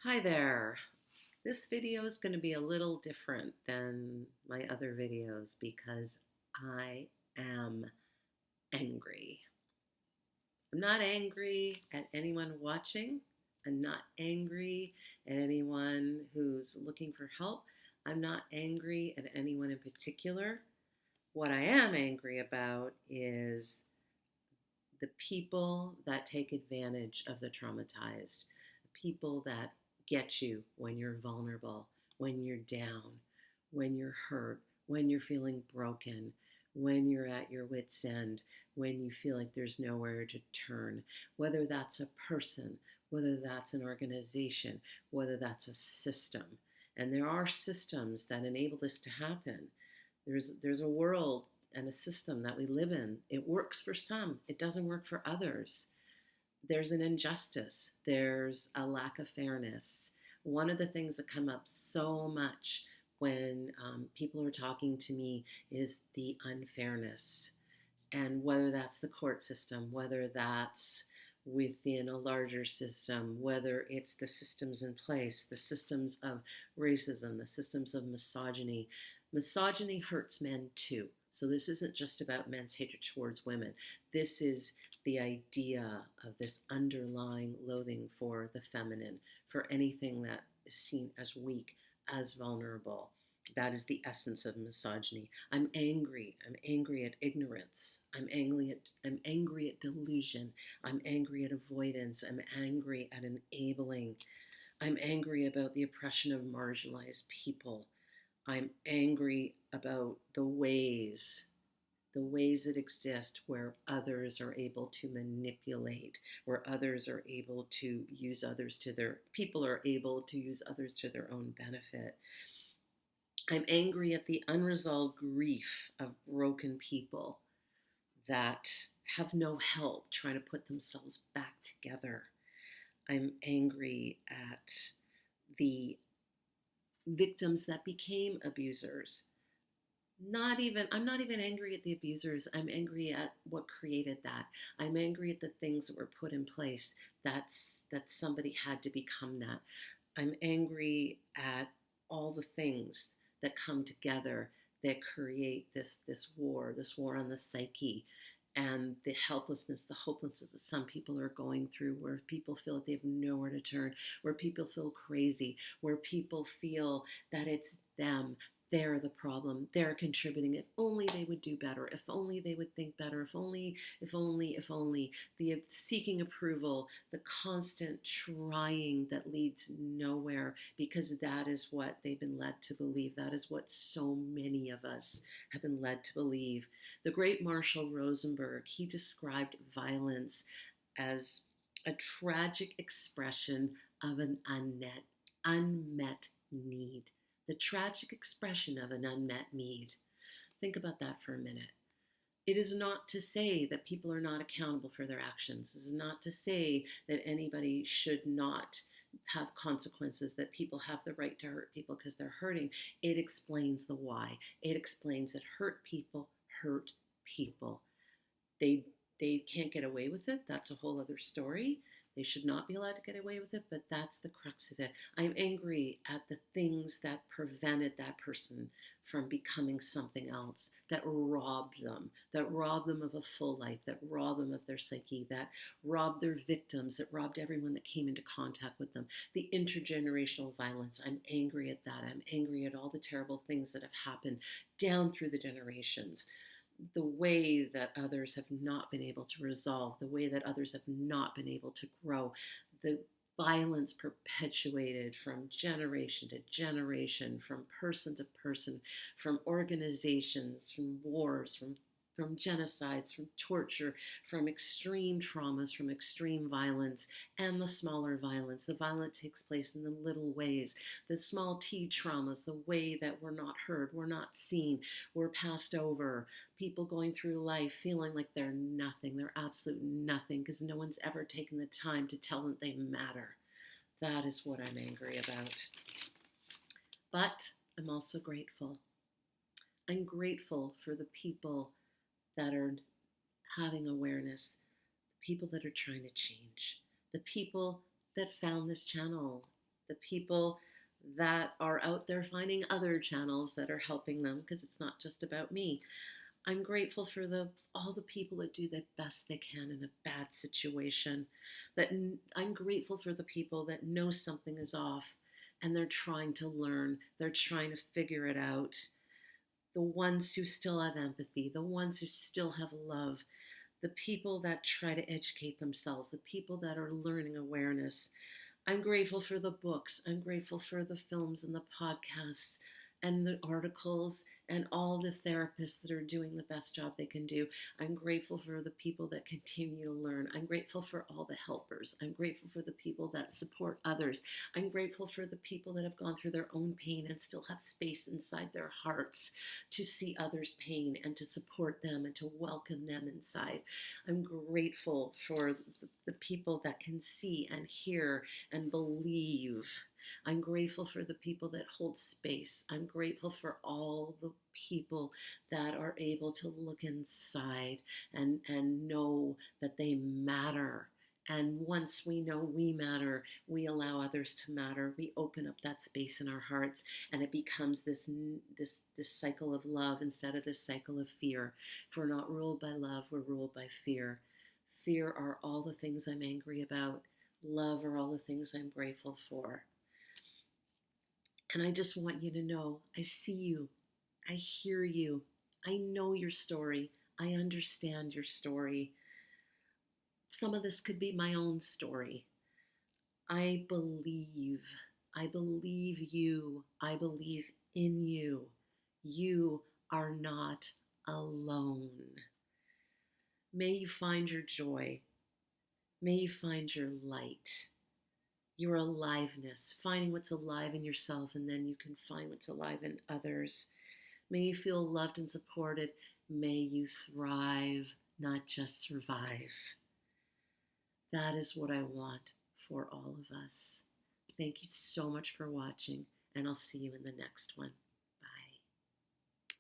Hi there. This video is going to be a little different than my other videos because I am angry. I'm not angry at anyone watching. I'm not angry at anyone who's looking for help. I'm not angry at anyone in particular. What I am angry about is the people that take advantage of the traumatized, the people that get you when you're vulnerable, when you're down, when you're hurt, when you're feeling broken, when you're at your wit's end, when you feel like there's nowhere to turn, whether that's a person, whether that's an organization, whether that's a system. And there are systems that enable this to happen. There's a world and a system that we live in. It works for some, it doesn't work for others. There's an injustice, there's a lack of fairness. One of the things that come up so much when people are talking to me is the unfairness. And whether that's the court system, whether that's within a larger system, whether it's the systems in place, the systems of racism, the systems of misogyny. Misogyny hurts men too. So this isn't just about men's hatred towards women. This is the idea of this underlying loathing for the feminine, for anything that is seen as weak, as vulnerable. That is the essence of misogyny. I'm angry. I'm angry at ignorance. I'm angry at delusion. I'm angry at avoidance. I'm angry at enabling. I'm angry about the oppression of marginalized people. I'm angry about the ways that exist where others are able to manipulate, where others are able to use others to their, people are able to use others to their own benefit. I'm angry at the unresolved grief of broken people that have no help trying to put themselves back together. I'm angry at the victims that became abusers. I'm not even angry at the abusers. I'm angry at what created that. I'm angry at the things that were put in place that somebody had to become that. I'm angry at all the things that come together that create this war on the psyche, and the helplessness, the hopelessness that some people are going through, where people feel that they have nowhere to turn, where people feel crazy, where people feel that it's them. They're the problem. They're contributing. If only they would do better. If only they would think better. If only. The seeking approval, the constant trying that leads nowhere, because that is what they've been led to believe. That is what so many of us have been led to believe. The great Marshall Rosenberg, he described violence as a tragic expression of an unmet need. The tragic expression of an unmet need. Think about that for a minute. It is not to say that people are not accountable for their actions. This is not to say that anybody should not have consequences, that people have the right to hurt people because they're hurting. It explains the why. It explains that hurt people hurt people. They can't get away with it. That's a whole other story. They should not be allowed to get away with it, but that's the crux of it. I'm angry at the things that prevented that person from becoming something else, that robbed them of a full life, that robbed them of their psyche, that robbed their victims, that robbed everyone that came into contact with them. The intergenerational violence, I'm angry at that. I'm angry at all the terrible things that have happened down through the generations. The way that others have not been able to resolve, the way that others have not been able to grow, the violence perpetuated from generation to generation, from person to person, from organizations, from wars, from genocides, from torture, from extreme traumas, from extreme violence, and the smaller violence. The violence takes place in the little ways, the small T traumas, the way that we're not heard, we're not seen, we're passed over, people going through life feeling like they're nothing, they're absolute nothing, because no one's ever taken the time to tell them they matter. That is what I'm angry about. But I'm also grateful. I'm grateful for the people that are having awareness, the people that are trying to change, the people that found this channel the people that are out there finding other channels that are helping them, because it's not just about me. I'm grateful for all the people that do the best they can in a bad situation. I'm grateful for the people that know something is off and they're trying to learn, they're trying to figure it out. The ones who still have empathy, the ones who still have love, the people that try to educate themselves, the people that are learning awareness. I'm grateful for the books. I'm grateful for the films and the podcasts and the articles and all the therapists that are doing the best job they can do. I'm grateful for the people that continue to learn. I'm grateful for all the helpers. I'm grateful for the people that support others. I'm grateful for the people that have gone through their own pain and still have space inside their hearts to see others' pain and to support them and to welcome them inside. I'm grateful for the people that can see and hear and believe. I'm grateful for the people that hold space. I'm grateful for all the people that are able to look inside and know that they matter. And once we know we matter, we allow others to matter. We open up that space in our hearts, and it becomes this cycle of love instead of this cycle of fear. If we're not ruled by love, we're ruled by fear. Fear are all the things I'm angry about. Love are all the things I'm grateful for. And I just want you to know, I see you. I hear you. I know your story. I understand your story. Some of this could be my own story. I believe. I believe you. I believe in you. You are not alone. May you find your joy. May you find your light, your aliveness, finding what's alive in yourself, and then you can find what's alive in others. May you feel loved and supported. May you thrive, not just survive. That is what I want for all of us. Thank you so much for watching, and I'll see you in the next one.